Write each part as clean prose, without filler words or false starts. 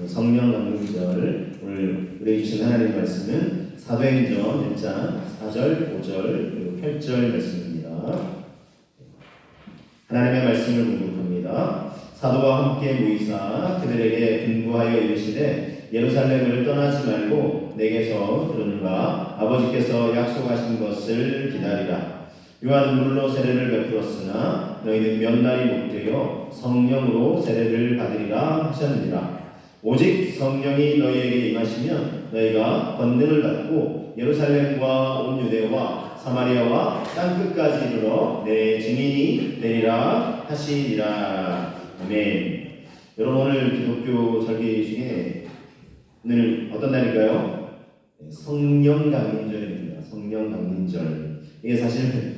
성령 강림절, 오늘 우리에게 주신 하나님의 말씀은 사도행전 1장 4절, 5절, 그리고 8절 말씀입니다. 하나님의 말씀을 공독합니다. 사도와 함께 모이사 그들에게 분부하여 이르시되 예루살렘을 떠나지 말고 내게서 들은바 아버지께서 약속하신 것을 기다리라. 요한은 물로 세례를 베풀었으나 너희는 몇 날이 못 되어 성령으로 세례를 받으리라 하셨느니라. 오직 성령이 너희에게 임하시면 너희가 권능을 받고 예루살렘과 온 유대와 사마리아와 땅끝까지 이르러 내 증인이 되리라 하시니라. 아멘. 여러분, 오늘 기독교 절기 중에 오늘 어떤 날일까요? 성령 강림절입니다. 성령 강림절. 이게 사실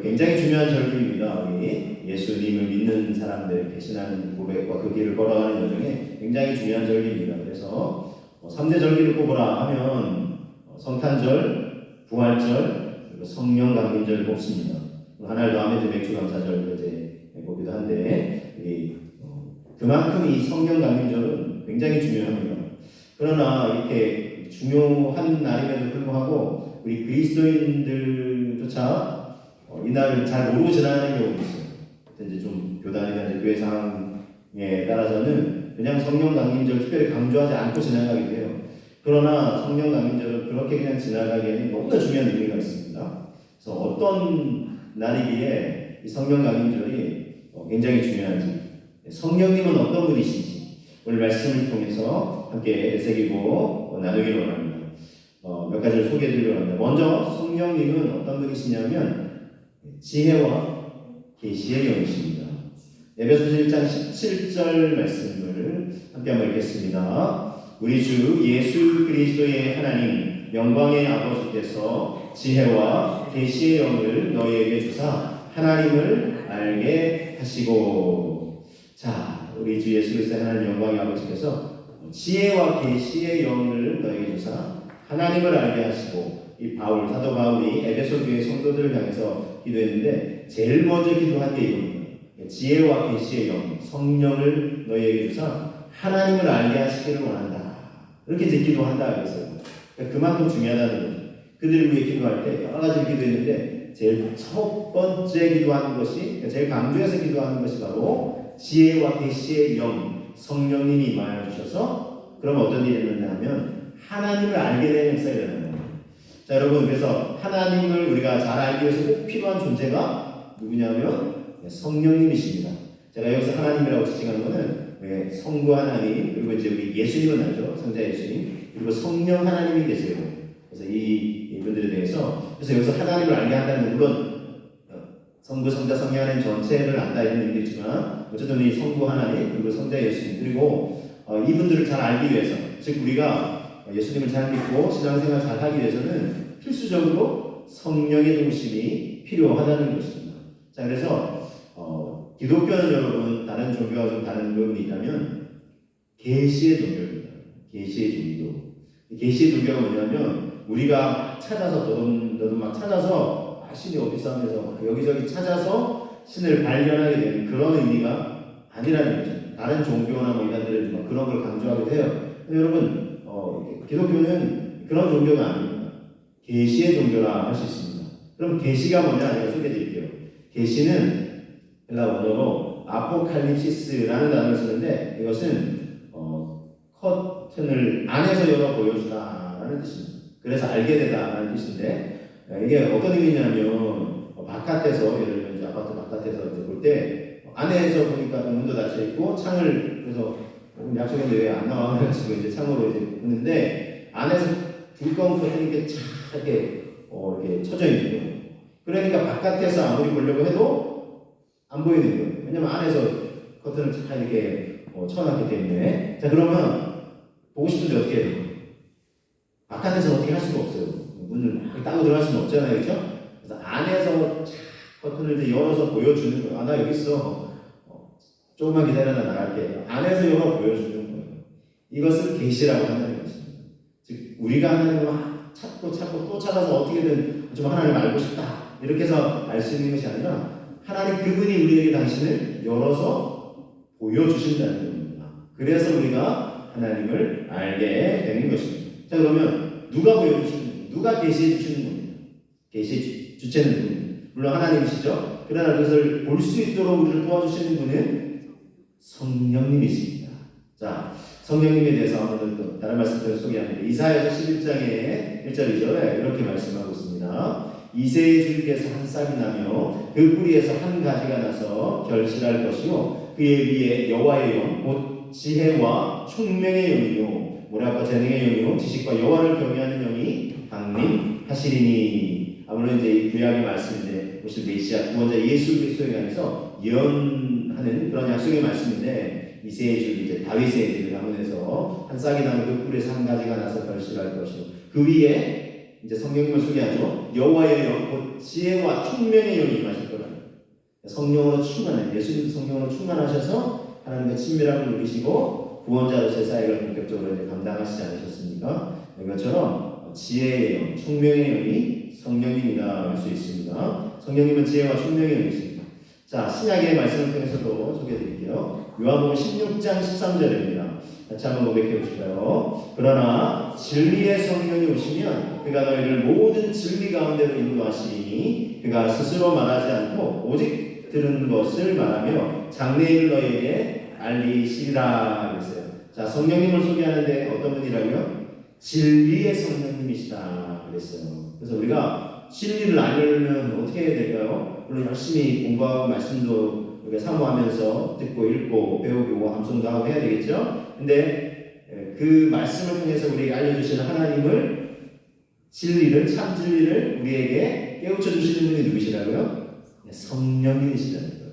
굉장히 중요한 절기입니다. 우리 예수님을 믿는 사람들 배신하는 고백과 그 길을 걸어가는 여정에 굉장히 중요한 절기입니다. 그래서 3대 절기를 꼽으라 하면 성탄절, 부활절, 그리고 성령 강림절을 꼽습니다. 하나를 더 하면 맥주 감사절 이제 꼽기도 한데 그만큼 이 성령 강림절은 굉장히 중요합니다. 그러나 이렇게 중요한 날임에도 불구하고 우리 그리스도인들조차 이 날을 잘 모르고 지나가는 경우도 있어요. 이제 좀 교단이나 이제 교회 상황에 따라서는 그냥 성령 강림절 특별히 강조하지 않고 지나가기도 해요. 그러나 성령 강림절은 그렇게 그냥 지나가기에는 너무나 중요한 의미가 있습니다. 그래서 어떤 날이기에 이 성령 강림절이 굉장히 중요한지, 성령님은 어떤 분이신지 오늘 말씀을 통해서 함께 되새기고 나누기를 원합니다. 몇 가지를 소개해드리려고 합니다. 먼저 성령님은 어떤 분이시냐면 지혜와 계시의 영이십니다. 에베소서 1장 17절 말씀을 함께 한번 읽겠습니다. 우리 주 예수 그리스도의 하나님 영광의 아버지께서 지혜와 계시의 영을 너희에게 주사 하나님을 알게 하시고. 자, 우리 주 예수 그리스도의 하나님 영광의 아버지께서 지혜와 계시의 영을 너희에게 주사 하나님을 알게 하시고, 이 사도 바울이 에베소 교회 성도들을 향해서 기도했는데 제일 먼저 기도한 게 이겁니다. 지혜와 계시의 영, 성령을 너희에게 주사 하나님을 알게 하시기를 원한다. 이렇게 이제 기도한다 그랬어요. 그만큼 중요하다는 거죠. 그들을 위해 기도할 때 여러 가지를 기도했는데 제일 첫 번째 기도하는 것이, 제일 강조해서 기도하는 것이 바로 지혜와 계시의 영, 성령님이 임하여 주셔서 그럼 어떤 일이 일어나냐면 하나님을 알게 되는 역사가 일어나는 거예요. 자, 여러분, 그래서 하나님을 우리가 잘 알기 위해서 꼭 필요한 존재가 누구냐면 성령님이십니다. 제가 여기서 하나님이라고 지칭하는 것은 성부 하나님, 그리고 이제 우리 예수님은 알죠, 성자 예수님, 그리고 성령 하나님이 계세요. 그래서 이분들에 대해서, 그래서 여기서 하나님을 알게 한다는 건 물론 성부, 성자, 성령 하나님 전체를 안다 이런 의미지만 어쨌든 이 성부 하나님, 그리고 성자 예수님, 그리고 이분들을 잘 알기 위해서, 즉 우리가 예수님을 잘 믿고 신앙생활 잘 하기 위해서는 필수적으로 성령의 동심이 필요하다는 것입니다. 자, 그래서 기독교는 여러분 다른 종교와 좀 다른 부분이 있다면 계시의 종교입니다. 계시의 종교. 계시의 종교가 뭐냐면 우리가 찾아서 너도 막 찾아서 신이 어디 있어 하면서 여기저기 찾아서 신을 발견하게 되는 그런 의미가 아니라는 거죠. 다른 종교나 뭐 이단들은 그런 걸 강조하기도 해요. 근데 여러분 기독교는 그런 종교가 아닙니다. 계시의 종교라 할 수 있습니다. 그럼 계시가 뭐냐 제가 소개해드릴게요. 계시는 헬라 원어로 아포칼립시스라는 단어를 쓰는데 이것은 커튼을 안에서 열어 보여주다라는 뜻입니다. 그래서 알게 되다라는 뜻인데 이게 어떤 의미냐면 바깥에서, 예를 들면 이제 아파트 바깥에서 볼 때 안에서 보니까 문도 닫혀 있고 창을, 그래서 약속인데 왜 안 나와? 그래가지고 이제 창으로 이제 보는데 안에서 두꺼운 커튼이 이렇게 쫙 이렇게 쳐져 있는 거예요. 그러니까 바깥에서 아무리 보려고 해도 안 보이는 거예요. 왜냐면 안에서 커튼을 쫙 이렇게 쳐놨기 때문에. 자, 그러면 보고 싶은데 어떻게 해요? 바깥에서 어떻게 할 수가 없어요. 문을 막 따고 들어갈 수는 없잖아요, 그렇죠? 그래서 안에서 쫙 커튼을 이제 열어서 보여주는 거예요. 아, 나 여기 있어. 조금만 기다려라, 나갈게. 안에서 열어 보여주는 거예요. 이것을 계시라고 한다는 것입니다. 즉 우리가 하나님을 찾고 또 찾아서 어떻게든 좀 하나님을 알고 싶다 이렇게 해서 알 수 있는 것이 아니라 하나님 그분이 우리에게 당신을 열어서 보여주신다는 겁니다. 그래서 우리가 하나님을 알게 되는 것입니다. 자, 그러면 누가 보여주시는 분? 누가 계시해 주시는 분입니다. 계시의 주체는 누구입니다. 물론 하나님이시죠. 그러나 그것을 볼 수 있도록 우리를 도와주시는 분은 성령님이십니다. 자, 성령님에 대해서 한번 더 다른 말씀을 소개합니다. 이사야서 11장의 1절이죠. 이렇게 말씀하고 있습니다. 이새의 줄기에서 한 싹이 나며 그 뿌리에서 한 가지가 나서 결실할 것이요 그의 위에 여호와의 영 곧 지혜와 총명의 영이요 모략과 재능의 영이요 지식과 여호와를 경외하는 영이 강림하시리니. 아무래도 이제 이 구약의 말씀인데 오실 메시아 구원자 예수 그리스도에 관해서 예언하는 그런 약속의 말씀인데 이새의 줄기 이제 다윗의 줄기 가문에서 한 싹이 나면 그 뿔에서 한 가지가 나서 결실할 것이요 그 위에 이제 성령님을 소개하죠. 여호와의 영 곧 지혜와 총명의 영이 임하실 거라는 성령으로 충만해 예수님 성령으로 충만하셔서 하나님과 친밀함을 누리시고 구원자로서의 사역을 본격적으로 이제 감당하시지 않으셨습니까? 이것처럼 지혜의 영, 총명의 영이 성령님이다 할 수 있습니다. 성령님은 지혜와 총명의 영이십니다. 자, 신약의 말씀을 통해서도 소개해드릴게요. 요한복음 16장 13절입니다. 같이 한번 고백해 보실까요? 그러나 진리의 성령이 오시면 그가 너희를 모든 진리 가운데로 인도하시니 그가 스스로 말하지 않고 오직 들은 것을 말하며 장래일을 너희에게 알리시리라 그랬어요. 자, 성령님을 소개하는데 어떤 분이라고요? 진리의 성령님이시다 그랬어요. 그래서 우리가 진리를 알려면 어떻게 해야 될까요? 물론 열심히 공부하고 말씀도 우리가 사모하면서 듣고 읽고 배우고 암송도 하고 해야 되겠죠? 근데 그 말씀을 통해서 우리에게 알려주시는 하나님을 진리를 참 진리를 우리에게 깨우쳐 주시는 분이 누구시라고요? 성령님이시라는 거예요.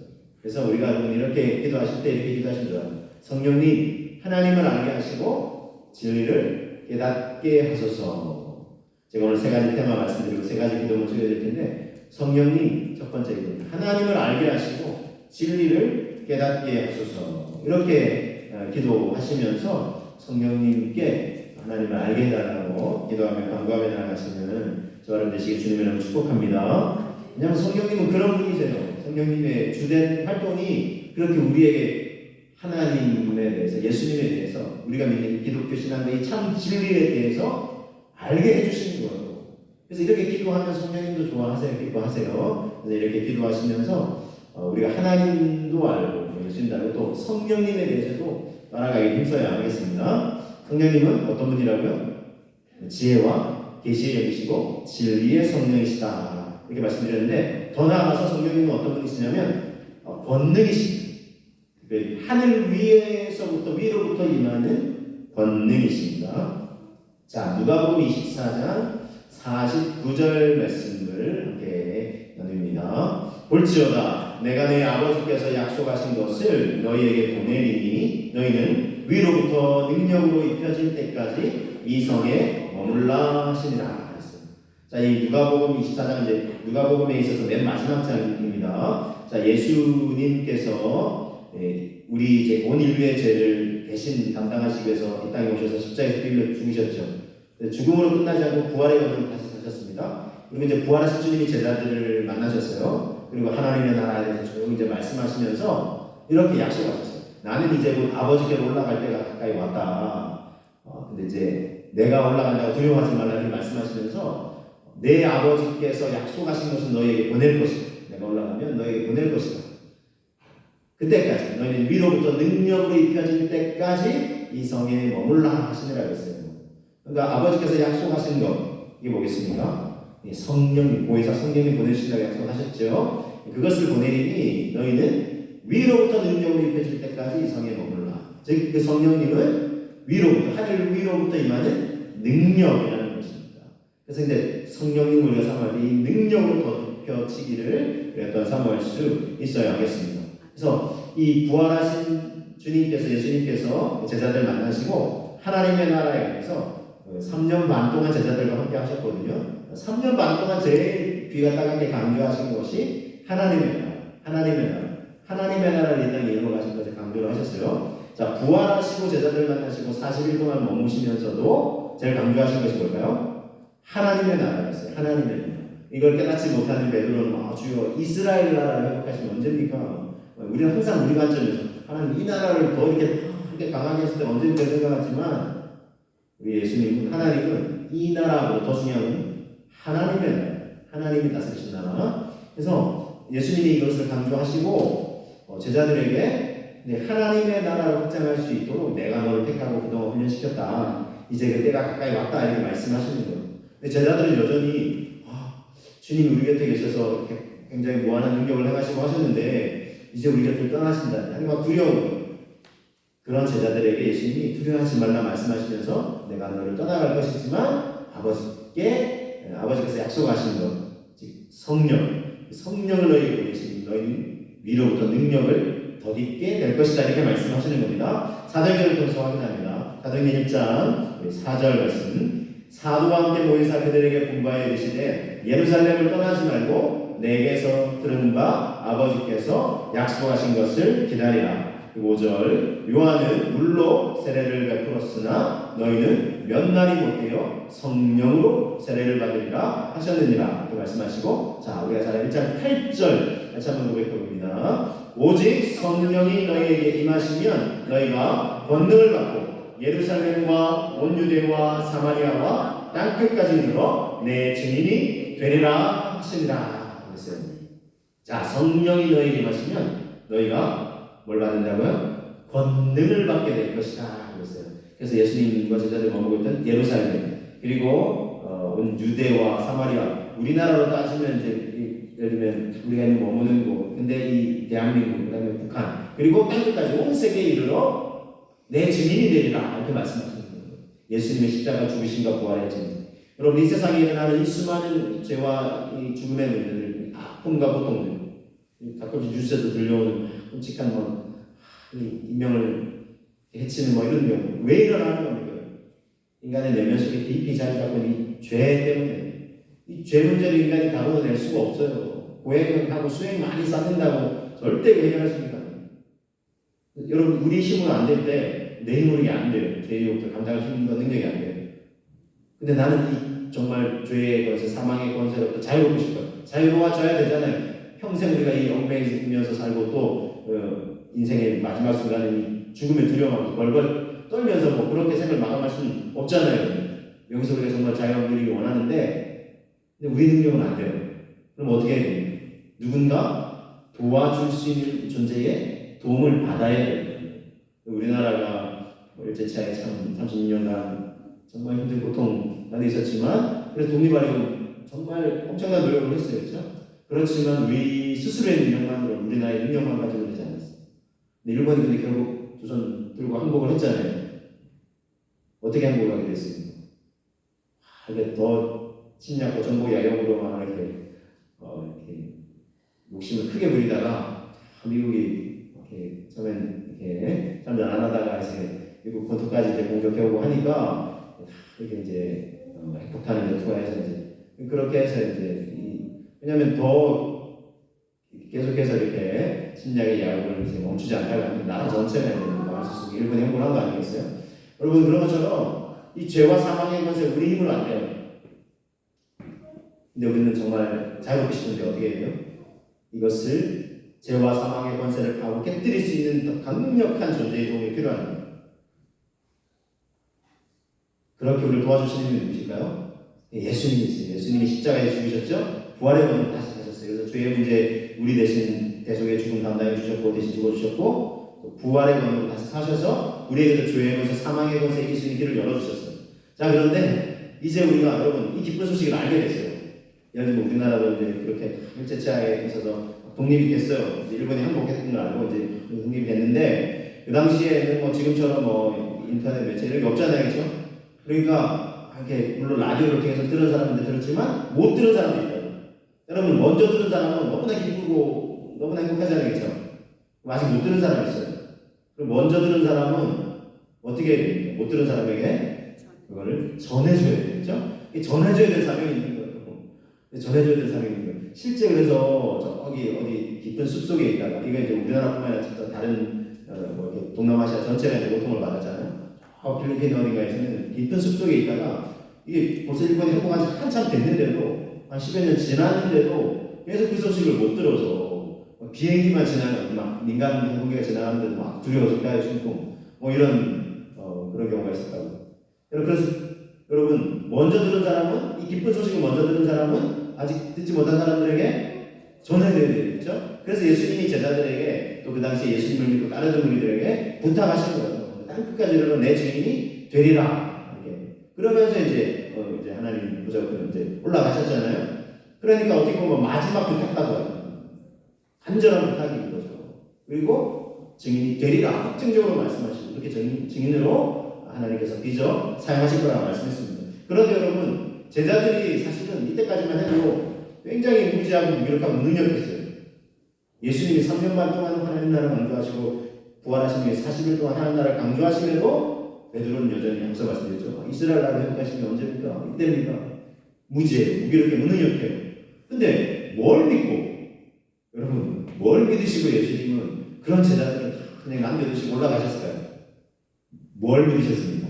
그래서 우리가 이렇게 기도하실 때 이렇게 기도하시면 좋아요. 성령님 하나님을 알게 하시고 진리를 깨닫게 하소서. 제가 오늘 세 가지 테마 말씀드리고 세 가지 기도를 드릴 텐데 성령님 첫 번째 기도 하나님을 알게 하시고 진리를 깨닫게 하소서. 이렇게 기도하시면서 성령님께 하나님을 알게 해달라고 기도하며 간구하며 나아가시는 저와 여러분 되시길 주님의 이름으로 축복합니다. 왜냐하면 성령님은 그런 분이세요. 성령님의 주된 활동이 그렇게 우리에게 하나님에 대해서 예수님에 대해서 우리가 믿는 기독교 신앙의 참 진리에 대해서 알게 해주시는 거예요. 그래서 이렇게 기도하면 성령님도 좋아하세요. 기도하세요. 그래서 이렇게 기도하시면서 우리가 하나님도 알고 예수님도 알고 또 성령님에 대해서도 따라가기 힘써야 하겠습니다. 성령님은 어떤 분이라고요? 지혜와 계시의 영이시고 진리의 성령이시다 이렇게 말씀드렸는데 더 나아가서 성령님은 어떤 분이시냐면 권능이십니다. 하늘 위에서부터 위로부터 임하는 권능이십니다. 자, 누가복음 24장 49절 말씀을 함께 나눕니다. 볼지어다 내가 내 아버지께서 약속하신 것을 너희에게 보내리니 너희는 위로부터 능력으로 입혀질 때까지 이 성에 머물라 하시니라. 자, 이 누가복음 24장 이제 누가복음에 있어서 맨 마지막 장입니다. 자, 예수님께서 우리 이제 온 인류의 죄를 대신 담당하시기 위해서 이 땅에 오셔서 십자가에서 빌려 죽으셨죠. 죽음으로 끝나지 않고 부활의 영으로 다시 사셨습니다. 그리고 이제 부활하신 주님이 제자들을 만나셨어요. 그리고 하나님의 나라에 대해서 조용히 이제 말씀하시면서 이렇게 약속하셨어요. 나는 이제 곧 아버지께로 올라갈 때가 가까이 왔다. 근데 이제 내가 올라간다고 두려워하지 말라 이렇게 말씀하시면서 내 아버지께서 약속하신 것은 너희에게 보낼 것이다. 내가 올라가면 너희에게 보낼 것이다. 그때까지 너희는 위로부터 능력으로 입혀질 때까지 이 성에 머물라 하시니라 했어요. 그러니까 아버지께서 약속하신 것 이게 뭐겠습니까? 성령님 보혜사 성령님 보내주신다고 약속하셨죠. 그것을 보내리니 너희는 위로부터 능력으로 입혀질 때까지 이 성에 머물라. 즉 그 성령님은 위로부터 하늘 위로부터 임하는 능력이라는 것입니다. 그래서 이제 성령님을 우리가 사모할 때 이 능력으로 덮여치기를 우리가 또한 사모할 수 있어야 하겠습니다. 그래서 이 부활하신 주님께서 예수님께서 제자들 만나시고 하나님의 나라에 관해서 3년 반 동안 제자들과 함께 하셨거든요. 3년 반 동안 제일 귀가 따갑게 강조하신 것이 하나님의 나라, 하나님의 나라, 하나님의 나라를 이 땅에 이루어가신 것을 강조를 하셨어요. 자, 부활하시고 제자들 만나시고 40일 동안 머무시면서도 제일 강조하신 것이 뭘까요? 하나님의 나라였어요. 하나님의 나라. 이걸 깨닫지 못하는 베드로는 주여 이스라엘 나라를 회복하시면 언제입니까? 우리는 항상 우리 관점에서 하나님 이 나라를 더 이렇게 그때 강하게 했을 때 언제든 될 것 같지만 우리 예수님은 하나님은 이 나라보다 더 중요한 건 하나님의 나라, 하나님이 다스리신 나라. 그래서 예수님이 이것을 강조하시고 제자들에게 하나님의 나라를 확장할 수 있도록 내가 너를 택하고 그동안 훈련시켰다. 이제 그 때가 가까이 왔다 이렇게 말씀하시는 거예요. 근데 제자들은 여전히 주님 우리 곁에 계셔서 굉장히 무한한 능력을 행하시고 하셨는데 이제 우리 곁을 떠나신다. 하는 막 두려운 거예요. 그런 제자들에게 예수님이 두려워하지 말라 말씀하시면서 내가 너를 떠나갈 것이지만 아버지께서 약속하신 것, 즉 성령을 너희에게 보내시니 너희는 위로부터 능력을 덧입게 될 것이다 이렇게 말씀하시는 겁니다. 사도행전을 통해서 확인합니다. 사도행전 1장 4절 말씀 사도와 함께 모이사 그들에게 분부하여 이르시되 예루살렘을 떠나지 말고 내게서 들은 바 아버지께서 약속하신 것을 기다리라. 5절 요한은 물로 세례를 베풀었으나 너희는 몇 날이 못되어 성령으로 세례를 받으리라 하셨느니라 이렇게 말씀하시고 자 우리가 잘 1장 8절 다시 한번 고백해봅니다. 오직 성령이 너희에게 임하시면 너희가 권능을 받고 예루살렘과 온 유대와 사마리아와 땅끝까지 이르러 내 증인이 되리라 하시니라 그랬어요. 자 성령이 너희에게 임하시면 너희가 뭘 받는다고요? 권능을 받게 될 것이다 그랬어요. 그래서 예수님과 제자들이 머물고 있던 예루살렘 그리고 온 유대와 사마리아 우리나라로 따지면 이제 예를 들면 우리가 있는 머무는 곳 근데 이 대한민국 그다음에 북한 그리고 땅끝까지 온 세계에 이르러 내 증인이 되리라 이렇게 말씀하시는 거예요. 예수님의 십자가 죽으심과 부활의 증인. 여러분 이 세상에 일어나는 이 수많은 죄와 이 죽음의 문제들 아픔과 고통들 가끔씩 뉴스에도 들려오는 끔찍한 인명을 해치는 이런 경우 왜 일어나는 겁니까? 인간의 내면 속에 깊이 자리 잡고 이 죄 때문에 이 죄 문제를 인간이 다루어낼 수가 없어요. 고행하고 수행 많이 쌓는다고 절대 해결할 수 있는 거 아니에요. 여러분 우리 힘으로 안 될 때 내 힘으로 이게 안 돼요. 죄의 욕들 감당할 수 있는 능력이 안 돼요. 근데 나는 이 정말 죄의 권세, 사망의 권세로부터 자유롭고 싶어요. 자유로워져야 되잖아요. 평생 우리가 이 얽매이면서 살고 또 인생의 마지막 순간에 이 죽음의 두려움하고 벌벌 떨면서 그렇게 생을 마감할 수는 없잖아요. 여기서 우리가 정말 자유를 누리기 원하는데 근데 우리 능력은 안 돼요. 그럼 어떻게 해야 돼요? 누군가 도와줄 수 있는 존재의 도움을 받아야 돼요. 우리나라가 일제차에 참 32년간 정말 힘든 고통 많이 있었지만 그래서 독립하려고 정말 엄청난 노력을 했어요. 그렇죠? 그렇지만 우리 스스로의 능력만으로 우리나라의 능력만 가지고 되지 않았어요. 근데 일본이 근데 결국 조선 들고 항복을 했잖아요. 어떻게 항복을 하게 됐습니까? 이게 더 침략과 정복 야욕으로만 이렇게 욕심을 크게 부리다가 미국이 이렇게 처음엔 이렇게 참전 안 하다가 이제 미국 본토까지 이제 공격해오고 하니까 이게 이제 핵폭탄을 이제 투하해서 이제 그렇게 해서 이제 왜냐하면 더 계속해서 이렇게 침략의 야욕을 이제 멈추지 않다가 나라 전체가 망할 수 있고 일본이 행보를 한 거 아니겠어요? 여러분 그런 것처럼 이 죄와 사망의 것에 우리 힘으로 안 돼요. 근데 우리는 정말 자유롭게 싶은데 어떻게 해요? 이것을 죄와 사망의 권세를 파고 깨뜨릴 수 있는 더 강력한 존재의 도움이 필요한 거예요. 그렇게 우리를 도와주시는 분이 누구실까요? 예수님이세요. 예수님이 십자가에 죽으셨죠? 부활의 권능을 다시 하셨어요. 그래서 죄의 문제 우리 대신 대속의 죽음 담당해 주셨고 대신 죽어주셨고 부활의 권능을 다시 사셔서 우리에게도 죄의 권세, 사망의 권세 이길 수 있는 길을 열어주셨어요. 자 그런데 이제 우리가 여러분 이 기쁜 소식을 알게 됐어요. 예를 들면 우리나라도 이제 그렇게 일제차에 있어서 독립이 됐어요. 일본이 항복했던 걸 알고 이제 독립이 됐는데 그 당시에는 지금처럼 인터넷 매체 이런 게 없잖아요, 그렇죠? 그러니까 이렇게 물론 라디오를 통해서 들은 사람인데 들었지만 못 들은 사람도 있어요. 여러분 먼저 들은 사람은 너무나 기쁘고 너무나 행복하잖아요, 그렇죠? 아직 못 들은 사람이 있어요. 그럼 먼저 들은 사람은 어떻게 해야 됩니까? 못 들은 사람에게 그거를 전해줘야 되겠죠? 전해줘야 될 사명이 있는 거예요. 전해줘야 될 사명이 있는 거예요. 실제 그래서 저기 어디 깊은 숲속에 있다가 이거 이제 우리나라뿐만 아니라 다른 동남아시아 전체가 이제 고통을 받았잖아요. 필리핀 어딘가에서는 깊은 숲속에 있다가 이게 벌써 일본이 행복한 지 한참 됐는데도 한 10여 년 지났는데도 계속 그 소식을 못 들어서 비행기만 지나가면 막 민간 항공기가 지나가는데도 막 두려워서 뼈에 숨고 뭐 이런 그런 경우가 있었다고. 그래서 여러분 먼저 들은 사람은 이 기쁜 소식을 먼저 들은 사람은 아직 듣지 못한 사람들에게 전해드려야 되겠죠. 그래서 예수님이 제자들에게 또 그 당시에 예수님을 믿고 따르던 우리들에게 부탁하신 거예요. 땅 끝까지 이르러 내 증인이 되리라. 이렇게. 그러면서 이제 하나님 보좌로 이제 올라가셨잖아요. 그러니까 어떻게 보면 마지막 부탁까지 와요. 간절한 부탁인 거죠. 그리고 증인이 되리라 확정적으로 말씀하시고 그렇게 증인으로 하나님께서 빚어 사용하실 거라고 말씀했습니다. 그런데 여러분 제자들이 사실은 이때까지만 해도 굉장히 무지하고 무기력하고 무능력했어요. 예수님이 3년 반 동안 하나님 나라를 강조하시고 부활하신 후에 40일 동안 하나님 나라를 강조하심에도 베드로는 여전히 앞서 말씀드렸죠. 이스라엘 나라를 회복하시는 게 언제입니까? 이때입니까? 무지해요. 무기력해 무능력해요. 근데 뭘 믿고 여러분 뭘 믿으시고 예수님은 그런 제자들을 그냥 남겨두시고 올라가셨어요? 뭘 믿으셨습니까?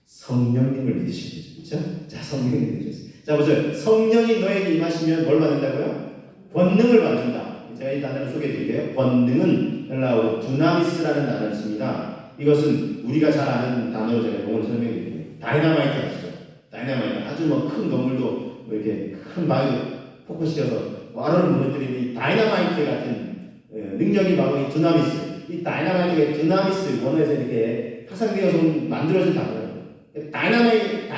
성령님을 믿으신 거죠. 그렇죠? 자, 성령님을 믿으셨어요. 자, 보세요. 성령이 너에게 임하시면 뭘 받는다고요? 권능을 받는다. 제가 이 단어를 소개해드릴게요. 권능은 헬라어로 두나미스라는 단어를 씁니다. 이것은 우리가 잘 아는 단어로 제가 용어를 설명해드릴게요. 다이너마이트 아시죠? 다이너마이트. 아주 큰 건물도 이렇게 큰 바위로 포커시켜서 와르르 무너뜨리는 이 다이너마이트 같은 능력이 바로 이 두나미스. 이 다이너마이트가 두나미스 원어에서 이렇게 파생되어서 만들어진 단어예요. 다이너마이트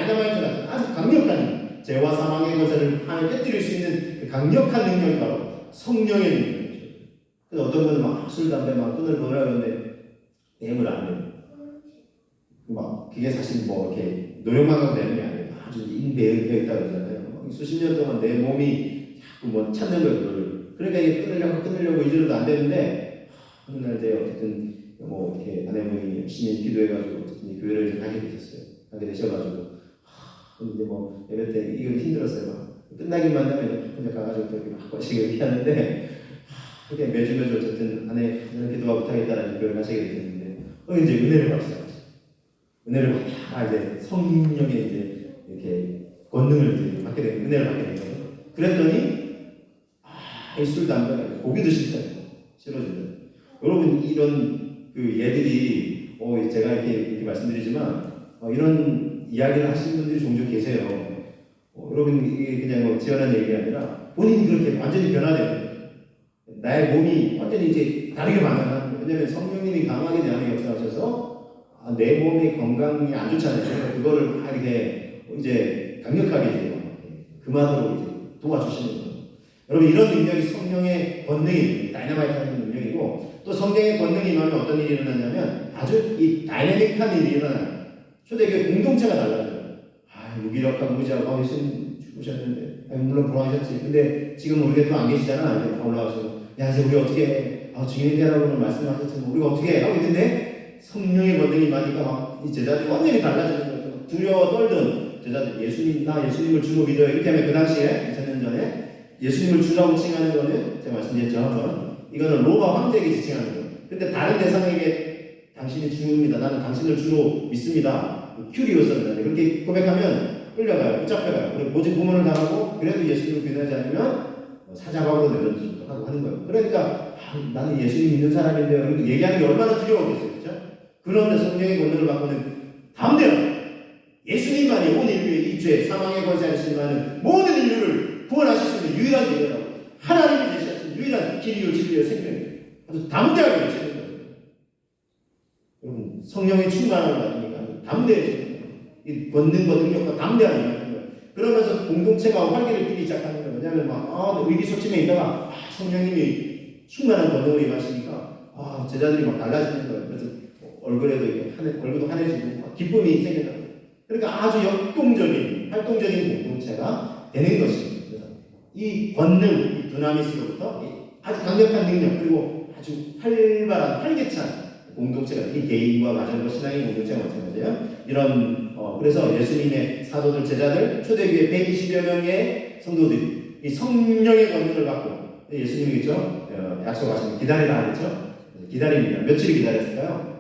같은 아주 강력한 죄와 사망의 것을 하늘 깨뜨릴 수 있는 그 강력한 능력이 바로 성령의 능력이죠. 그래서 어떤 분은 막 술, 담배 막 끊을 거라 그러는데 내용을 안 해요. 막 그게 사실 뭐 이렇게 노력만 하고 되는 게 아니에요. 아주 인배에 있다고 그러잖아요. 수십 년 동안 내 몸이 자꾸 뭐 찾는 거예요. 그걸. 그러니까 이게 끊으려고 이제로도 안 되는데 어느 날 이제 어쨌든 뭐 이렇게 아내분이 열심히 기도해가지고 어쨌든 교회를 이제 가게 되셨어요. 가게 되셔가지고 근데 뭐 예배 때 이거 힘들었어요. 막. 끝나기만 하면 혼자 가가지고 이렇게 막 거시기 이렇게 하는데 그게 매주 어쨌든 아내 기도가 부탁했다라는 교회를 가시게 됐는데 이제 은혜를 받기 시작하죠. 은혜를 받다 이제 성령의 이제 이렇게 권능을 이제 받게 되는 은혜를 받게 되는 거예요. 그랬더니 술 담배 고기도 싫다 싫어진다. 여러분 이런 그 예들이 제가 이렇게 말씀드리지만 이런 이야기를 하시는 분들이 종종 계세요. 여러분 이게 그냥 뭐 지어낸 얘기가 아니라 본인이 그렇게 완전히 변화돼요. 나의 몸이 완전히 이제 다르게 반응하는 거예요. 왜냐하면 성령님이 강하게 내 안에 역사하셔서 내 몸의 건강이 안 좋잖아요. 그러니까 그거를 이렇게 이제 강력하게 이제 그만으로 이제 도와주시는 거예요. 여러분 이런 능력이 성령의 권능이 다이너마이트한 능력이고 또 성령의 권능이 임하면 어떤 일이 일어나냐면 아주 이 다이내믹한 일이 일어나요. 초대교회 공동체가 달라져요. 무기력하고 무지하고 예수님 죽으셨는데 물론 부활하셨지. 근데 지금 우리가 또 안 계시잖아. 이제 올라와서 야 이제 우리 어떻게 해? 증인이 되라고 말씀하셨지만 우리가 어떻게 해? 하고 있는데 성령의 권능이 임하니까 막 이 제자들이 완전히 달라지는 거죠. 두려워 떨던 제자들 예수님을 주로 믿어요. 이렇게 하면 그 당시에 2000년 전에 예수님을 주라고 칭하는 거는 제가 말씀드렸죠 한번 이거는 로마 황제에게 지칭하는 거예요. 근데 다른 대상에게 당신이 주입니다. 나는 당신을 주로 믿습니다. 큐리오스입니다. 그렇게 고백하면 끌려가요. 붙잡혀가요. 그리고 모진 고문을 당하고 그래도 예수님을 믿지 않으면 사자박으로 내던지기도 하고 하는 거예요. 그러니까 나는 예수님 믿는 사람인데 얘기하는 게 얼마나 두려웠겠어요. 그렇죠? 그런데 성령의 권능을 받고는 담대하게 예수님만이 온 인류의 이 죄, 사망의 권세를 신임하는 모든 인류를 구원하실 수 있는 유일한 길이라고 하나님이 제시하신 유일한 길이요 진리요 생명이에요. 아주 담대하게 외치는 거예요. 여러분 성령의 충만함을 받으니까 담대해지는 거예요. 이 권능과 능력과 담대함이 임하는 거예요. 그러면서 공동체가 활기를 띠기 시작하는 거예요. 왜냐하면 막 의기소침해 있다가 성령님이 충만한 권능을 임하시니까 제자들이 막 달라지는 거예요. 그래서 얼굴에도 얼굴도 환해지고 기쁨이 생겨나요. 그러니까 아주 역동적인 활동적인 공동체가 되는 것입니다. 그래서 이 권능, 이 두나미스로부터 아주 강력한 능력 그리고 아주 활발한 활기찬 공동체가 이 개인과 가정과 신앙의 공동체가 마찬가지예요. 이런 그래서 예수님의 사도들 제자들 초대교회 120여 명의 성도들이 이 성령의 권능을 받고 예수님이겠죠 약속하신 기다리라 하겠죠. 기다립니다. 며칠 기다렸을까요?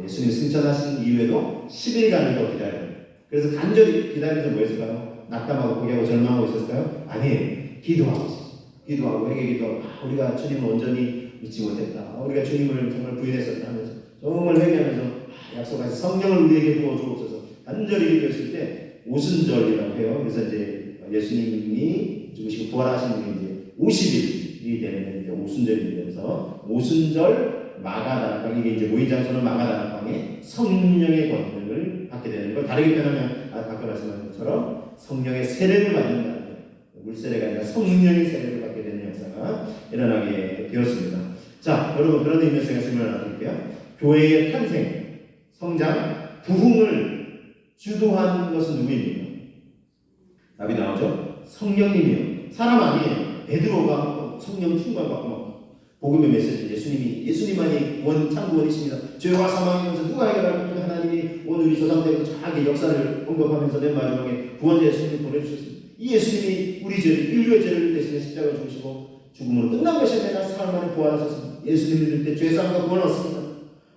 예수님 승천하신 이후에도 10일간을 더 기다려요. 그래서 간절히 기다리면서 뭐 했을까요? 낙담하고 포기하고 절망하고 있었을까요? 아니에요. 기도하고 있었어요. 기도하고 회개 기도하고 우리가 주님을 온전히 믿지 못했다. 우리가 주님을 정말 부인했었다 하면서 정말 회개하면서 약속하신 성령을 우리에게 부어 주옵소서 간절히 기도했을 때 오순절이라고 해요. 그래서 이제 예수님이 죽으시고 부활하신 게 이제 50일이 되는 이제 오순절이 되면서 오순절 마가다락방, 이게 이제 모인장소는 마가다락방에 성령의 권능을 받게 되는 걸, 다르게 표현하면 아까 말씀하신 것처럼 성령의 세례를 받는다는 거예요. 물세례가 아니라 성령의 세례를 받게 되는 역사가 일어나게 되었습니다. 자, 여러분, 그런 의미에서 제가 질문을 하나 드릴게요. 교회의 탄생, 성장, 부흥을 주도한 것은 누구입니까? 답이 나오죠? 성령님이요. 사람 아니에요. 베드로가 성령 충만받고 복음의 메시지, 예수님만이 참구원이십니다. 죄와 사망이면서 누가 해결할 겁니까? 하나님이 오늘 우리 조상들에게 자기 역사를 언급하면서 맨 마지막에 구원자 예수님을 보내주셨습니다. 이 예수님이 우리 죄를, 인류의 죄를 대신해 십자가를 죽으시고 죽음으로 끝난 것이 아니라 사흘 만에 부활하셨습니다. 예수님을 믿을 때 죄사함과 구원을 얻습니다.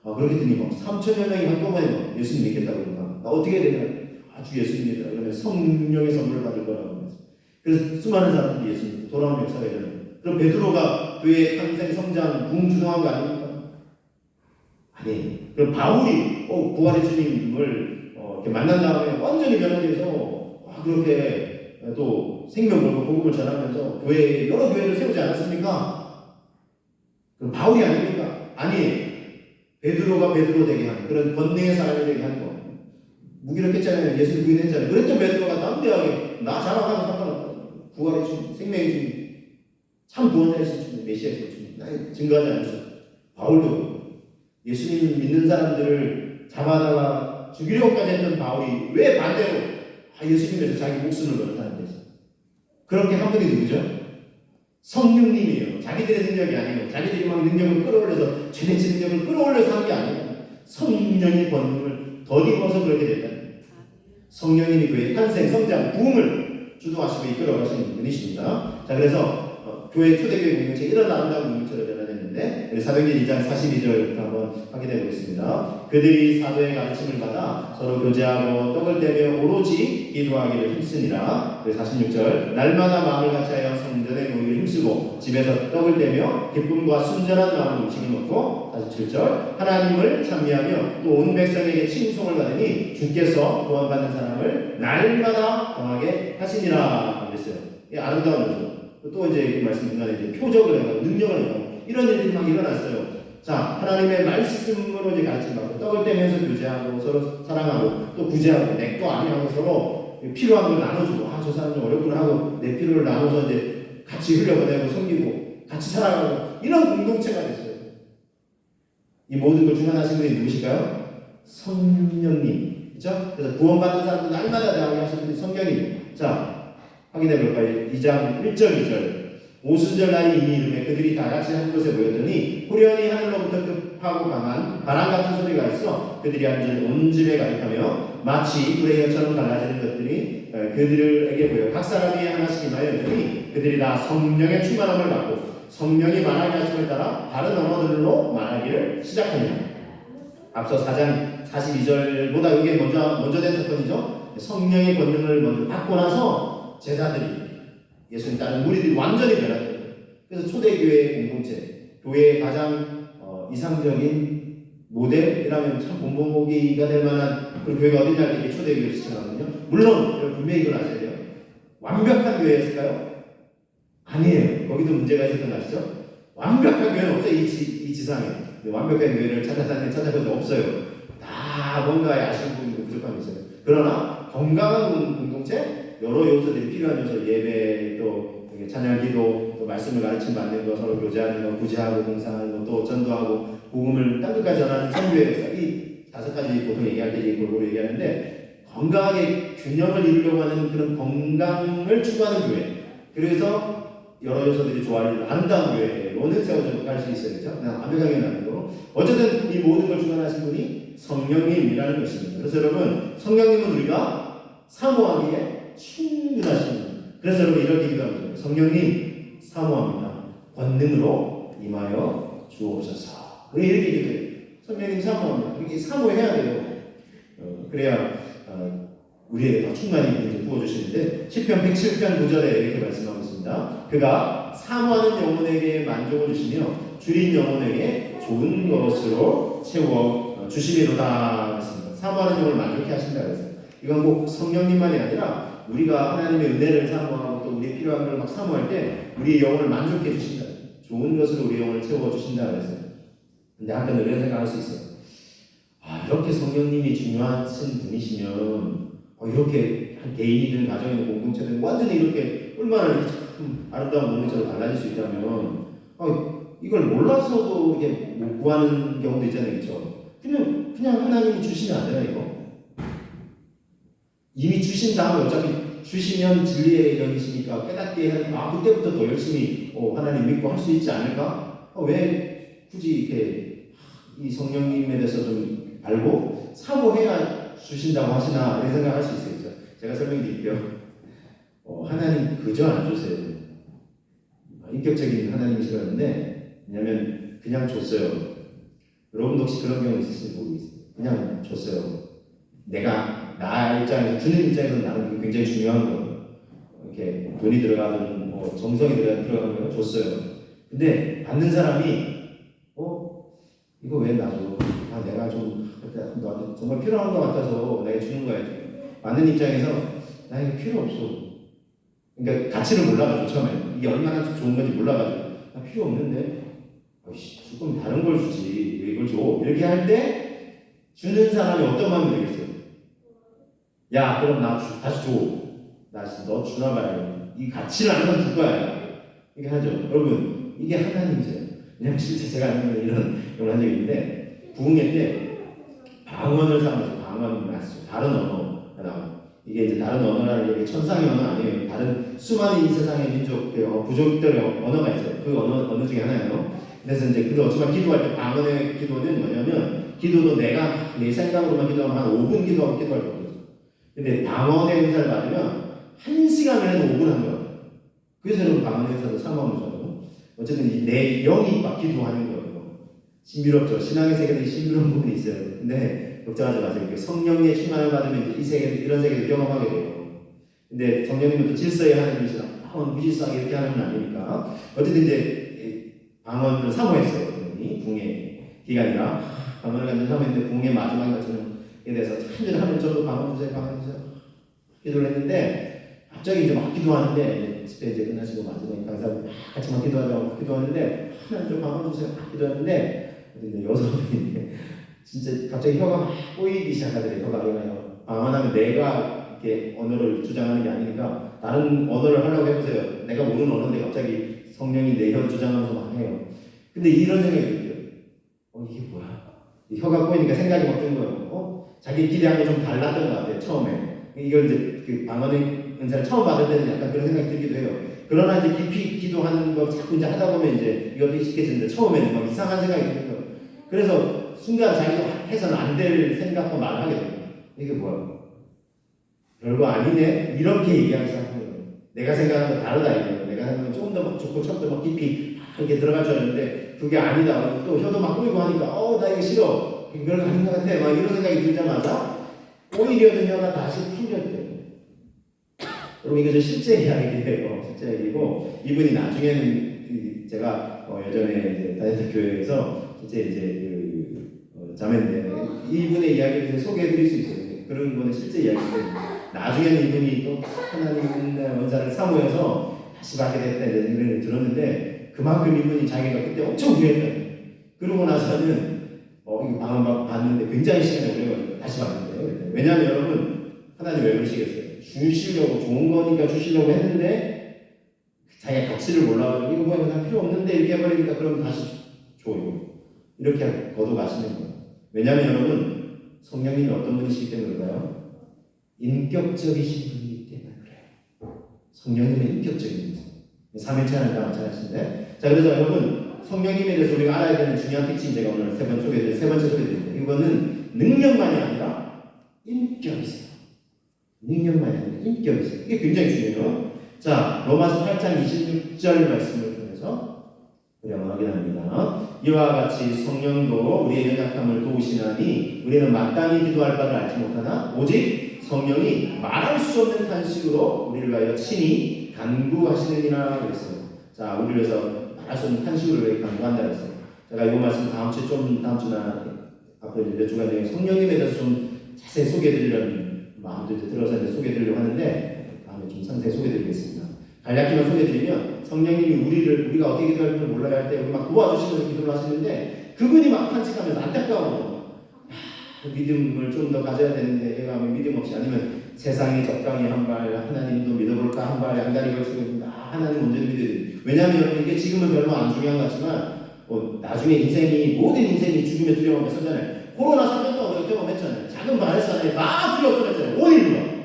그렇게 되니 3천여 명이 한꺼번에 예수님 믿겠다고 그러나 나 어떻게 해야 되냐? 주 예수님이다. 그러면 성령의 선물을 받을 거라고 합니다. 그래서 수많은 사람들이 예수님 돌아오는 역사가 일어나요. 그럼 베드로가 교회의 탄생, 성장, 부흥 주도한 거 아닙니까? 아니에요. 그럼 바울이 부활의 주님을 이렇게 만난 다음에 완전히 변화돼서 그렇게 또 생명 걸고 복음을 전하면서 여러 교회를 세우지 않았습니까? 그럼 바울이 아닙니까? 아니에요. 베드로가 베드로 되게 하는 그런 권능의 사람이 되게 하는 거. 무기력했잖아요. 예수님 부인했잖아요. 그랬던 베드로가 남대하게 나 자랑하는 상관없다. 부활의 주님, 생명의 주님, 참 구원자이신 주님, 메시아이신 주님, 나 증거하지 않았어. 바울도 예수님 믿는 사람들을 잡아다가 죽이려고까지 했던 바울이 왜 반대로 예수님에서 자기 목숨을 걸었다는 데서 그렇게 한 분이 누구죠? 성령님이에요. 자기들의 능력이 아니에요. 자기들이 막 능력을 끌어올려서 죄내치 능력을 끌어올려서 한 게 아니에요. 성령의 권능을 덧입어서 그렇게 됐다. 성령님이 교회의 탄생, 성장, 부흥을 주도하시고 이끌어가시는 분이십니다. 자, 그래서 교회 초대교회 공동체 이런 아름다운 공동체로 변화됐는데 사도행전 2장 42절부터 한번 확인해 보겠습니다. 그들이 사도의 가르침을 받아 서로 교제하고 떡을 떼며 오로지 기도하기를 힘쓰니라. 46절 날마다 마음을 같이하여 성전에 모이기를 힘쓰고 집에서 떡을 떼며 기쁨과 순전한 마음으로 음식을 먹고 47절 하나님을 찬미하며 또 온 백성에게 칭송을 받으니 주께서 구원받는 사람을 날마다 더하게 하시니라 그랬어요. 이 아름다운 요소. 또 이제 그 말씀 중간에 이제 표적을 해가고 능력을 해가고 이런 일들이 막 일어났어요. 자, 하나님의 말씀으로 이제 가르침 받고 떡을 떼면서 교제하고 서로 사랑하고 또 구제하고 내 거 아니하고 서로 필요한 걸 나눠주고 저 사람이 어렵구나 하고 내 필요를 나눠서 이제 같이 흘려보내고 섬기고 같이 살아가고 이런 공동체가 됐어요. 이 모든 걸 주관하신 분이 누구실까요? 성령님. 그렇죠? 그래서 구원받는 사람들 날마다 대하게 하시는 분이 성령님. 자, 확인해 볼까요? 2장 1절 2절 오순절 날이 이미 이르매 그들이 다 같이 한 곳에 모였더니 후련히 하늘로부터 급하고 강한 바람 같은 소리가 있어 그들이 앉은 온 집에 가득하며 마치 불의 혀처럼 갈라지는 것들이 그들에게 보여 각 사람이 하나씩 임하였더니 그들이 다 성령의 충만함을 받고 성령이 말하게 하심을 따라 다른 언어들로 말하기를 시작하니라. 앞서 4장 42절보다 이게 먼저 된 사건이죠. 성령의 권능을 먼저 받고 나서 제자들이 예수님 따른 무리들이 완전히 변화돼요. 그래서 초대교회 공동체, 교회의 가장 이상적인 모델이라면 참 본보기가 될 만한 그런 교회가 어디냐 이게 초대교회를 지칭하거든요. 물론 분명히 이걸 아셔야 돼요. 완벽한 교회였을까요? 아니에요. 거기도 문제가 있었던 거 아시죠? 완벽한 교회는 없어요. 이 지상에 완벽한 교회를 찾아볼 수 없어요. 다 뭔가에 아쉬운 부분이 부족함이 있어요. 그러나 건강한 공동체, 여러 요소들이 필요한 요소, 예배, 또 찬양, 기도, 또 말씀을 가르침 받는 거, 서로 교제하는 거, 구제하고 봉사하는 거, 또 전도하고 복음을 땅 끝까지 전하는 선교의 역사, 이 5가지 보통 얘기할 때 골고루 얘기하는데 건강하게 균형을 이루려고 하는 그런 건강을 추구하는 교회. 그래서 여러 요소들이 조화를 아름다운 교회로는 세워져 갈 수 있어요. 그렇죠? 완벽하게 나는 거. 어쨌든 이 모든 걸 주관하신 분이 성령님이라는 것입니다. 그래서 여러분, 성령님은 우리가 사모하기에 충분하십니다. 그래서 여러분 이렇게 기도합니다. 성령님 사모합니다. 권능으로 임하여 주옵소서. 왜 이렇게 기도해요? 성령님 사모합니다. 이렇게 사모해야 돼요. 그래야 우리에게 더 충만히 부어주시는데 시편 107편 9절에 이렇게 말씀하고 있습니다. 그가 사모하는 영혼에게 만족을 주시며 줄인 영혼에게 좋은 것으로 채워 주시리로다 했습니다. 사모하는 영을 만족해 하신다 그랬어요. 이건 꼭 성령님만이 아니라 우리가 하나님의 은혜를 사모하고 또 우리의 필요한 걸 막 사모할 때 우리의 영혼을 만족해 주신다. 좋은 것으로 우리 영혼을 채워 주신다 그랬어요. 근데 한편 이런 생각할 수 있어요. 아, 이렇게 성령님이 중요하신 분이시면 이렇게 한 개인이든 가정이든 공동체든 완전히 이렇게 얼마나 이렇게 참 아름다운 몸처럼 달라질 수 있다면 이걸 몰라서도 이렇게 못 구하는 경우도 있잖아요, 그렇죠? 그냥 하나님이 주시면 안 되나 이거? 이미 주신다 하면 어차피 주시면 진리의 영이시니까 깨닫게 하는 그때부터 더 열심히 하나님 믿고 할 수 있지 않을까? 왜 굳이 이렇게 이 성령님에 대해서 좀 알고 사모해야 주신다고 하시나 이런 생각할 수 있어요. 제가 설명드릴게요. 하나님 그저 안 주세요. 인격적인 하나님이시라는데 왜냐하면 그냥 줬어요. 여러분도 혹시 그런 경우 있으실지 모르겠어요. 그냥 줬어요. 나 입장에서 주는 입장에서 나는 굉장히 중요한 거예요. 이렇게 돈이 들어가든 정성이 들어가는 거 줬어요. 근데 받는 사람이 이거 왜 놔줘? 내가 좀 너한테 정말 필요한 것 같아서 내가 주는 거야. 받는 입장에서 나 이거 필요 없어. 그러니까 가치를 몰라가지고 처음에 이게 얼마나 좋은 건지 몰라가지고 나 필요 없는데 조금 다른 걸 주지 왜 이걸 줘? 이렇게 할 때 주는 사람이 어떤 마음이 들겠어요? 야 그럼 나 다시 줘. 너 주나 봐요. 이 가치를 항상 줄 거야. 이렇게 하죠. 여러분 이게 하나님이세요. 왜냐면 실제 제가 이런 한 적이 있는데 부흥회 때 방언을 사면서 방언을 하시죠. 다른 언어가 나와요. 이게 이제 다른 언어라는 게 천상의 언어 아니에요. 다른 수많은 이 세상의 민족, 부족들의 언어가 있어요. 그 언어 중에 하나예요. 그래서 이제 근데 어쩌면 기도할 때 방언의 기도는 뭐냐면 기도도 내가 내 생각으로만 기도하면 한 5분 기도하고 기도할 거거든요. 근데 방언의 은사를 받으면 1시간을 해도 5분 한 거예요. 그래서 여러분 방언의 은사도 사모하는 거죠. 어쨌든 내 영이 막 기도하는 거예요. 신비롭죠. 신앙의 세계도 신비로운 부분이 있어요. 근데 걱정하지 마세요. 성령의 충만을 받으면 이 세계 이런 세계를 경험하게 돼요. 근데 성령님은 또 질서의 하나님이시라 무질서하게 이렇게 하는 건 아니니까 어쨌든 이제 방언을 사모했어요. 붕의 기간이라 방언을 갖는 사모했는데 붕의 마지막 것처럼에 대해서 참여를 하면 저도 방언 주세요. 기도를 했는데 갑자기 이제 막 기도하는데 집회 이제 끝나시고 마지막에 강사분 같이 막 기도하자고 기도하는데 하나님 좀 방언 주세요. 기도하는데 여성분이 진짜 갑자기 혀가 막 꼬이기 시작하더래요. 혀가 방언하면 내가 이렇게 언어를 주장하는 게 아니니까 다른 언어를 하려고 해보세요. 내가 모르는 언어인데 갑자기 성령이 내 혀를 주장하면서 막 해요. 근데 이런 생각이 들어요. 이게 뭐야? 혀가 꼬이니까 생각이 막 든 거예요. 자기 기대한 게 좀 달랐던 것 같아요. 처음에 이걸 이제 그 방언의 은사를 처음 받을 때는 약간 그런 생각이 들기도 해요. 그러나 이제 깊이 기도하는 거 자꾸 이제 하다 보면 이제 이것도 익숙해지는데 처음에는 막 이상한 생각이 드는 거예요. 그래서 순간 자기가 해서는 안 될 생각과 말을 하게 됩니다. 이게 뭐야? 별거 아니네? 이렇게 얘기하기 시작하는 거예요. 내가 생각하는 거 다르다 이거예요. 내가 생각하는 조금 더 좋고 좀 더 깊이 이렇게 들어갈 줄 알았는데 그게 아니다. 또 혀도 막 꼬이고 하니까 나 이거 싫어. 별거 아닌 것 같아. 막 이런 생각이 들자마자 오히려 혀가 다시 풀렸대요. 여러분 이거 실제 이야기예요. 실제 얘기고 이분이 나중에는 제가 예전에 이제 다녔던 교회에서 실제 이제 자매인데 이분의 이야기를 소개해드릴 수 있어요. 그런 거는 실제 이야기인데 나중에는 이분이 또 하나님의 원사를 사모해서 다시 받게 됐다 이런 얘기를 들었는데 그만큼 이분이 자기가 그때 엄청 후회했다. 그러고 나서는 이거 방언 받는데 굉장히 시간이 오래 걸려요. 다시 받는데요. 왜냐하면 여러분 하나님 왜 그러시겠어요? 주시려고 좋은 거니까 주시려고 했는데 자기가 가치를 몰라가지고 이거 뭐 난 필요 없는데 이렇게 해버리니까 그럼 다시 줘요. 이렇게 거둬가시는 거예요. 왜냐하면 여러분 성령님이 어떤 분이시기 때문에 그럴까요? 인격적이신 분이기 때문에 그래요. 성령님은 인격적인 분이세요. 3일째 하나님과 마찬가지인데 자 그래서 여러분 성령님에 대해서 우리가 알아야 되는 중요한 특징 제가 오늘 세 번째 소개해드립니다. 이거는 능력만이 아니라 인격이세요. 능력만이 아니라 인격이세요. 이게 굉장히 중요해요. 자 로마서 8장 26절 말씀을 통해서 우리가 확인합니다. 이와 같이 성령도 우리의 연약함을 도우시나니 우리는 마땅히 기도할 바를 알지 못하나 오직 성령이 말할 수 없는 탄식으로 우리를 위하여 친히 간구하시느니라 그랬어요. 자 우리를 위해서 말할 수 없는 탄식으로 간구한다 그랬어요. 제가 이 말씀 다음 주나 앞으로 이제 몇 주간 중에 성령님에 대해서 좀 자세히 소개해드리려는 마음도 이제 들어서 이제 소개해드리려고 하는데 다음에 좀 상세히 소개해드리겠습니다. 간략히만 소개해드리면 성령님이 우리가 어떻게 기도할 줄 몰라야 할 때 우리 막 도와주시면서 기도를 하시는데 그분이 막 탄식하면서 안타까워. 믿음을 좀 더 가져야 되는데 얘가 믿음 없이 아니면 세상에 적당히 한 발 하나님도 믿어볼까 한 발 양다리 걸치고 있는데 하나님 먼저 믿어야 돼. 왜냐하면 이게 지금은 별로 안 중요한 것 같지만 나중에 모든 인생이 죽음의 두려움에 서잖아요. 코로나 3년 동안 우리가 경험했잖아요. 작은 바이러스 안에 막 두려웠잖아요. 온일로만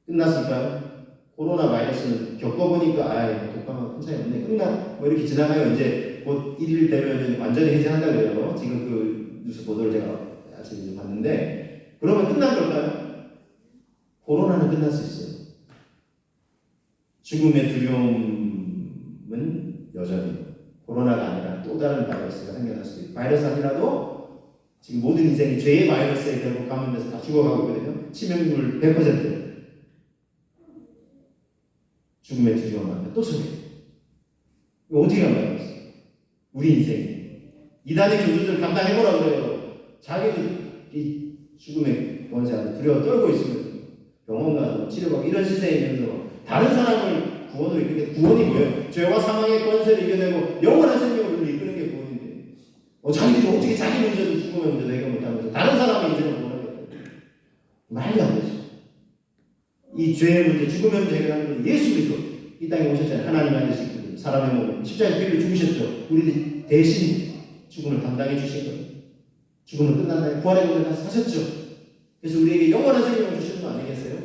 끝났을까요? 코로나 바이러스는 겪어보니까 독감하고 큰 차이 없네. 뭐 이렇게 지나가요. 이제 곧 1일 되면 완전히 해제한다 그래요. 지금 그 뉴스 보도를 제가 아침에 봤는데 그러면 끝난 걸까요? 코로나는 끝날 수 있어요. 죽음의 두려움은 여전히 코로나가 아니라 또 다른 바이러스가 생겨날 수도 있고 바이러스 아니라도 지금 모든 인생이 죄의 바이러스에 결국 감염돼서 다 죽어가고 있거든요. 치명률 100%. 죽음의 두려움 앞에 또 서게. 이거 어떻게 감당하겠어? 우리 인생. 이단의 교주들 감당해보라 그래요. 자기도 이 죽음의 권세 앞에 두려워 떨고 있으면 병원 가서 치료받고 이런 시세이면서 다른 사람을 구원으로 이끄는 게 구원이 뭐예요? 죄와 사망의 권세를 이겨내고 영원한 생명을 이끄는 게 구원인데 자기들이 어떻게 자기 문제도 죽음의 문제도 해결 못하면서 다른 사람의 인생을 구원하겠다. 말도 안 되죠. 이 죄의 문제, 죽음의 문제 해결하는 건 예수 그리스도 이 땅에 오셨잖아요. 하나님 아니시고 사람의 몸을 십자가에서 피를 죽으셨죠. 우리들 대신 죽음을 담당해 주신 거예요. 죽음은 끝난다. 부활의 몸을 다 사셨죠. 그래서 우리에게 영원한 생명을 주시는 거 아니겠어요?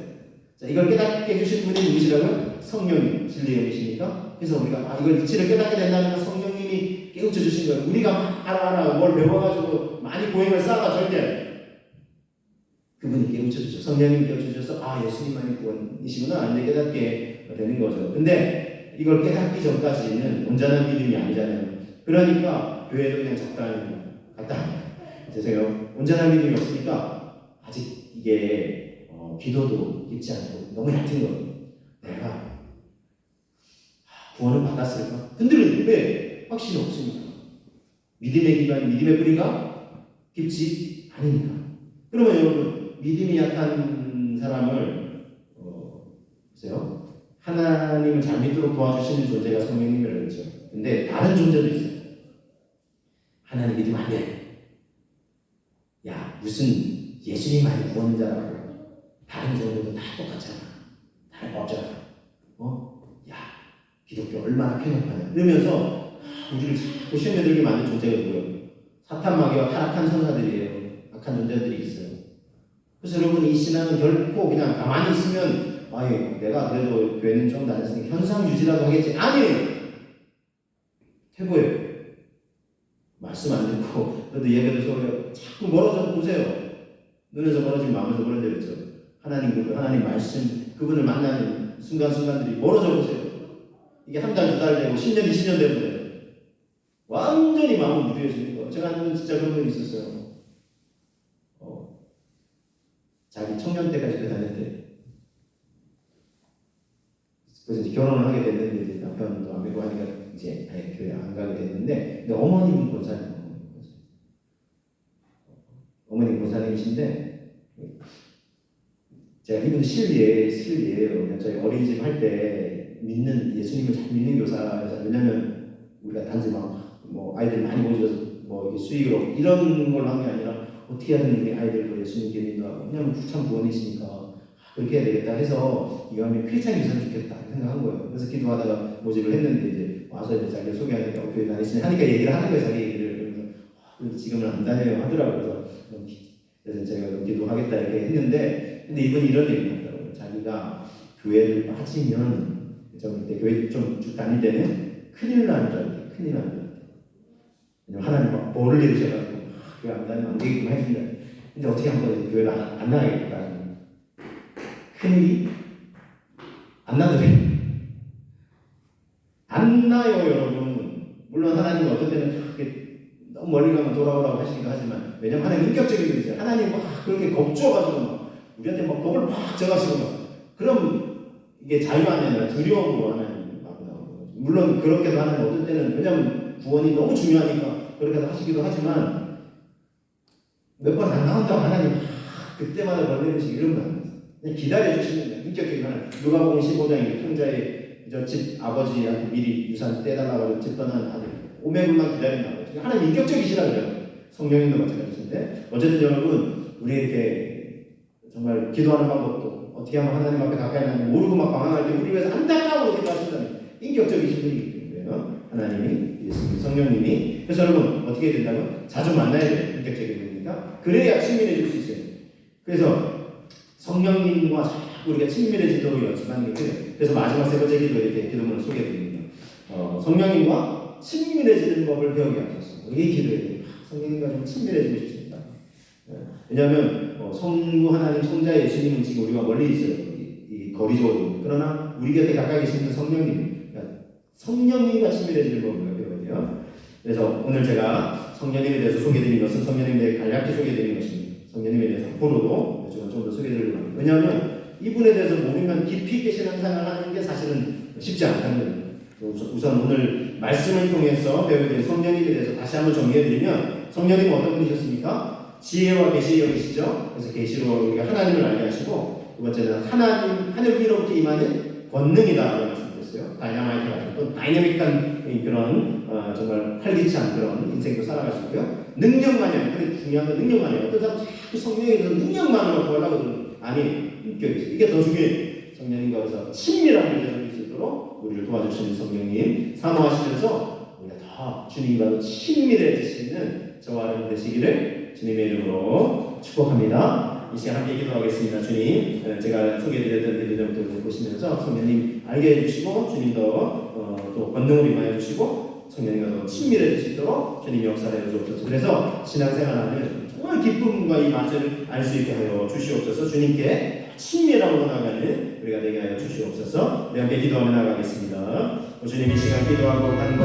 자, 이걸 깨닫게 해주신 분이 누구시라고요? 성령님, 진리의 영이시니까. 그래서 우리가 이걸 이치를 깨닫게 된다면 성령님이 깨우쳐 주신 거예요. 우리가 막 알아 뭘 배워가지고 많이 고행을 쌓아가 절대 그분이 깨우쳐 주셔. 성령님이 깨우쳐 주셔서 예수님만이 구원이시구나 이제 깨닫게 되는 거죠. 근데 이걸 깨닫기 전까지는 온전한 믿음이 아니잖아요. 그러니까 교회도 그냥 적당히 갔다 되세요. 온전한 믿음이 없으니까 아직 이게 기도도 있지 않고 너무 얕은 거예요. 내가 구원을 받았을까? 흔들리는데 왜? 확신이 없으니까. 믿음의 기반이 믿음의 뿌리가 깊지 않으니까. 그러면 여러분 믿음이 약한 사람을 보세요. 하나님을 잘 믿도록 도와주시는 존재가 성령님이라고 그랬죠. 근데 다른 존재도 있어요. 하나님 믿으면 안 돼. 야, 무슨 예수님만이 구원인 줄 알고 다른 종교도 다 똑같잖아. 다른 법잖아. 야, 기독교 얼마나 편협하냐. 이러면서 우리를 자꾸 시험에 들게 만든 존재가 누구예요? 사탄 마귀와 타락한 천사들이에요. 악한 존재들이 있어요. 그래서 여러분 이 신앙은 결코 그냥 가만히 있으면 내가 그래도 교회는 좀 다녔으니까 현상 유지라도 하겠지. 아니에요. 최고예요. 말씀 안 듣고 그래도 예배도 서로 자꾸 멀어져 보세요. 눈에서 멀어지면 마음에서 멀어지겠죠. 하나님 말씀 그분을 만나는 순간순간들이 멀어져 보세요. 이게 한 달, 두 달 되고 10년, 20년 되면 완전히 마음이 무뎌지는 거예요. 제가 아는 진짜 그런 분이 있었어요. 자기 청년 때까지 그 다녔대. 그래서 이제 결혼을 하게 됐는데 이제 남편도 안 믿고 하니까 이제 아예 교회 안 가게 됐는데 근데 어머님은 권사님. 어머님 권사님이신데 제가 이분 실례예요. 저희 어린이집 할 때 예수님을 잘 믿는 교사여서 왜냐면 우리가 단지 아이들 많이 모셔서 수익으로 이런 걸 한 게 아니라 어떻게 하든 우리 아이들도 예수님께 믿는다고 왜냐면 참 구원이시니까 그렇게 해야 되겠다 해서 이거 하면 크리스찬 교사는 좋겠다 생각한 거예요. 그래서 기도하다가 모집을 했는데 이제 와서 이제 자기를 소개하니까 교회 다니시니 하니까 얘기를 하는 거예요. 자기 얘기를. 그래서 지금은 안 다녀요 하더라고요. 그래서 제가 기도하겠다 이렇게 했는데 근데 이분이 이런 얘기를 하더라고요. 자기가 교회를 빠지면 그때 교회 좀 다닐 때는 큰일 나는 줄 알았대요. 큰일 나는 줄 알았대요. 왜냐면 하나님 막 벌을 내리셔가지고 교회 안 다니면 안 되겠구나 해준다. 근데 어떻게 한 거예요? 교회를 안 나가겠다. 큰일이 안 나더래요. 안 나요 여러분. 물론 하나님은 어떤 때는 너무 멀리 가면 돌아오라고 하시기도 하지만 왜냐면 하나님 인격적인 분이세요. 하나님 막 그렇게 겁줘가지고 우리한테 막 겁을 막 줘가지고 그럼 이게 자유가 아니라 두려움으로 하나님 막 나오는 거죠. 물론 그렇게도 하나님 어떤 때는 왜냐면 구원이 너무 중요하니까 그렇게 하시기도 하지만 몇 번 안 나온다고 하나님 그때마다 걸리는식 이런 거 아닙니다. 그냥 기다려주시는 거예요. 인격적인 하나님. 누가복음 15장에 통자의 집 아버지한테 미리 유산 떼달라고 집 떠난 아들 오매불만 기다린다고 하나님 인격적이시라 그래요. 성령님도 마찬가지인데 어쨌든 여러분 우리 이렇게 정말 기도하는 방법도 어떻게 하면 하나님 앞에 가까이 나는지 모르고 막 방황할 때 우리 위해서 안타까워 기도하신다는 인격적이신 분이기 때문에 하나님이 예수님 성령님이 그래서 여러분 어떻게 해야 된다고? 자주 만나야 돼요. 인격적인 분이니까 그래야 친밀해질 수 있어요. 그래서 성령님과 자꾸 우리가 친밀해지도록 연습하는 게 필요해요. 그래서 마지막 세 번째 기도 이렇게 기도문을 소개해드립니다. 성령님과 친밀해지는 법을 배우게 하소서. 이게 기도예요. 성령님과 좀 친밀해지고 싶습니다. 왜냐하면 성부 하나님 성자 예수님은 지금 우리가 멀리 있어요. 이 거리적으로. 그러나 우리 곁에 가까이 계시는 성령님, 그러니까 성령님과 친밀해지는 법을 배워야 돼요. 그래서 오늘 제가 성령님에 대해서 소개해드린 것은 성령님에 대해 간략히 소개해드린 것입니다. 성령님에 대해서 앞으로도 좀 더 소개해드리려고 합니다. 왜냐하면 이분에 대해서 모르면 깊이 있게 신앙생활을 하는 게 사실은 쉽지 않다는 거예요. 우선 오늘 말씀을 통해서 배우게 된 성령님에 대해서 다시 한번 정리해드리면 성령님은 어떤 분이셨습니까? 지혜와 계시의 영이시죠. 그래서 계시로 우리가 하나님을 알게 하시고 두 번째는 하나님 하늘 위로부터 임하는 권능이다 말씀드렸어요. 다이나마이트 같은 또 다이내믹한 그런 정말 활기찬 그런 인생도 살아가시고요. 능력만이에요. 근데 중요한 건 능력만이에요. 어떤 사람 자꾸 성령에 대해서 능력만으로 구하려거든요. 아니 인격이 있어요. 이게 더 중요해요. 성령님과 그래서 친밀한 관계를 수 있도록 우리를 도와주시는 성령님 사모하시면서 우리가 더 주님과도 친밀해지시는 저와 여러분 되시기를 주님의 이름으로 축복합니다. 이 시간 함께 기도하겠습니다. 주님, 제가 소개해드렸던 기도들을 보시면서 성령님 알게 해주시고 주님도 또 권능을 임하여 주시고 성령님과 더 친밀해질 수 있도록 주님이 역사를 해주옵소서. 그래서 신앙생활하는 정말 기쁨과 이 맛을 알 수 있게 하여 주시옵소서. 주님께 친밀하고 나아가는 우리가 되게 하여 주시옵소서. 우리 함께 기도하며 나아가겠습니다. 주님 이 시간 기도하고 간구하며